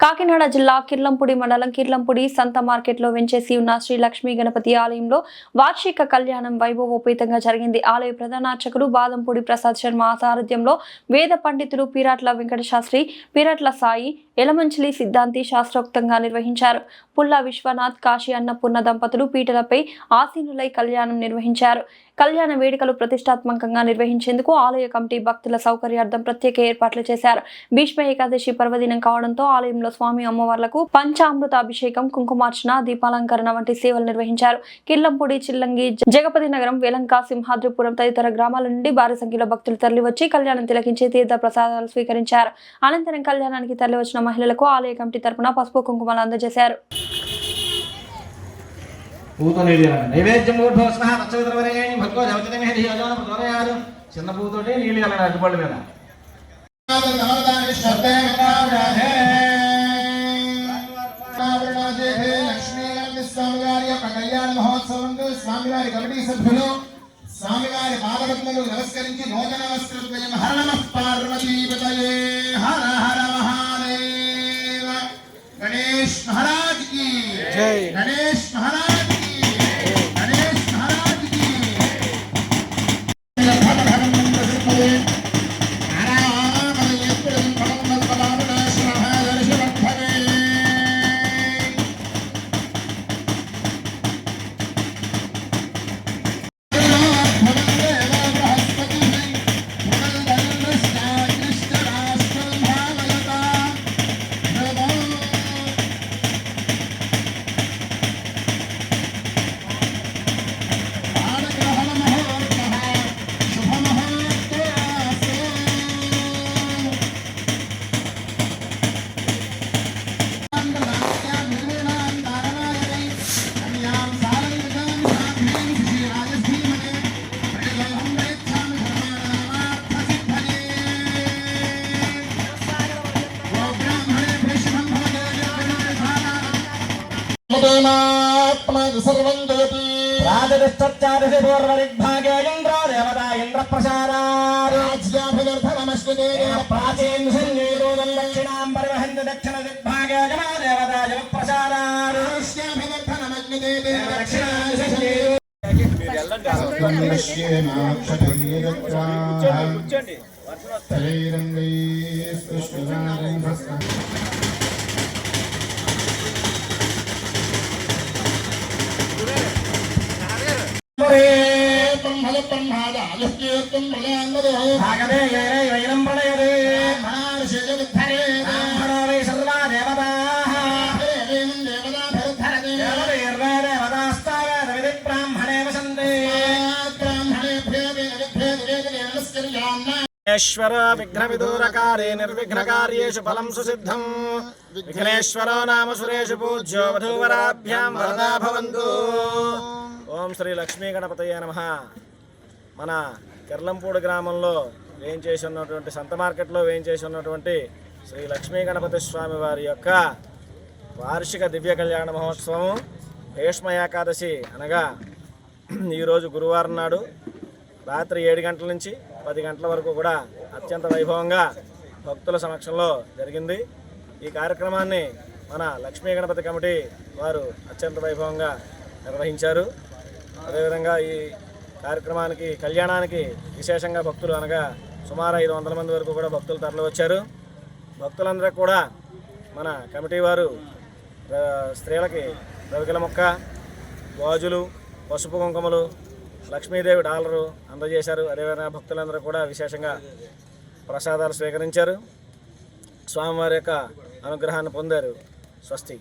కాకినాడ జిల్లా కిర్లంపూడి మండలం కిర్లంపూడి సంత మార్కెట్లో వెంచేసి ఉన్న శ్రీ లక్ష్మీ గణపతి ఆలయంలో వార్షిక కళ్యాణం వైభవోపేతంగా జరిగింది. ఆలయ ప్రధాన అర్చకుడు బాదంపూడి ప్రసాద్ శర్మ సారథ్యంలో వేద పండితులు పీరాట్ల వెంకట శాస్త్రి, పీరాట్ల సాయి, ఎలమంచిలి సిద్ధాంతి శాస్త్రోక్తంగా నిర్వహించారు. పుల్ల విశ్వనాథ్, కాశీ అన్నపూర్ణ దంపతులు పీటలపై ఆసీనులై కళ్యాణం నిర్వహించారు. కళ్యాణ వేడుకలు ప్రతిష్టాత్మకంగా నిర్వహించేందుకు ఆలయ కమిటీ భక్తుల సౌకర్యార్థం ప్రత్యేక ఏర్పాట్లు చేశారు. భీష్మ ఏకాదశి పర్వదినం కావడంతో ఆలయంలో స్వామి అమ్మవార్లకు పంచామృత అభిషేకం, కుంకుమార్చన, దీపాలంకరణ వంటి సేవలు నిర్వహించారు. కిర్లంపూడి, చిల్లంగి, జగపతి నగరం, వెలంక, సింహాద్రిపురం తదితర గ్రామాల నుండి భారీ సంఖ్యలో భక్తులు తరలివచ్చి కళ్యాణం తిలకించి తీర్థ ప్రసాదాలు స్వీకరించారు. అనంతరం కళ్యాణానికి తరలివచ్చిన మహిళలకు ఆలయ కమిటీ తరపున పసుపు కుంకుమలు అందజేశారు. చిన్న పూతోటి నీళ్ళు వెళ్ళాలి అడ్డుపళ్ళు మీద. స్వామివారి యొక్క కళ్యాణ మహోత్సవం స్వామివారి కమిటీ సభ్యులు స్వామివారి పాదపద్మలు నమస్కరించి నూతన వస్త్రద్వయం హర నమః పార్వతీపతయే హర హర మహాదేవ. గణేష్ మహారాజ్ కి జై. గణేష్ మహారాజ్ కి గణేష్ మహారాజ్ కి విఘ్నేశ్వర విఘ్న విదూరకారే నిర్విఘ్నకార్యేషు ఫలం సుసిద్ధం. విఘ్నేశ్వరో నామ సురేషు పూజ్యో వధూవరాభ్యాం వరదా భవంతు. ఓం శ్రీ లక్ష్మీ గణపతయే నమః. మన కిర్లంపూడి గ్రామంలో వేయించేసి ఉన్నటువంటి సంత మార్కెట్లో వేయించేసి ఉన్నటువంటి శ్రీ లక్ష్మీ గణపతి స్వామి వారి యొక్క వార్షిక దివ్య కళ్యాణ మహోత్సవం భీష్మ ఏకాదశి అనగా ఈరోజు గురువారం నాడు రాత్రి 7 గంటల నుంచి 10 గంటల వరకు కూడా అత్యంత వైభవంగా భక్తుల సమక్షంలో జరిగింది. ఈ కార్యక్రమాన్ని మన లక్ష్మీ గణపతి కమిటీ వారు అత్యంత వైభవంగా నిర్వహించారు. అదేవిధంగా ఈ కార్యక్రమానికి కళ్యాణానికి విశేషంగా భక్తులు అనగా సుమారు 500 మంది వరకు కూడా భక్తులు తరలి వచ్చారు. భక్తులందరూ కూడా మన కమిటీ వారు స్త్రీలకి రవికల మొక్క, గాజులు, పసుపు కుంకుమలు, లక్ష్మీదేవి డాలరు అందజేశారు. అదేవిధంగా భక్తులందరూ కూడా విశేషంగా ప్రసాదాలు స్వీకరించారు. స్వామివారి యొక్క అనుగ్రహాన్ని పొందారు. స్వస్తి.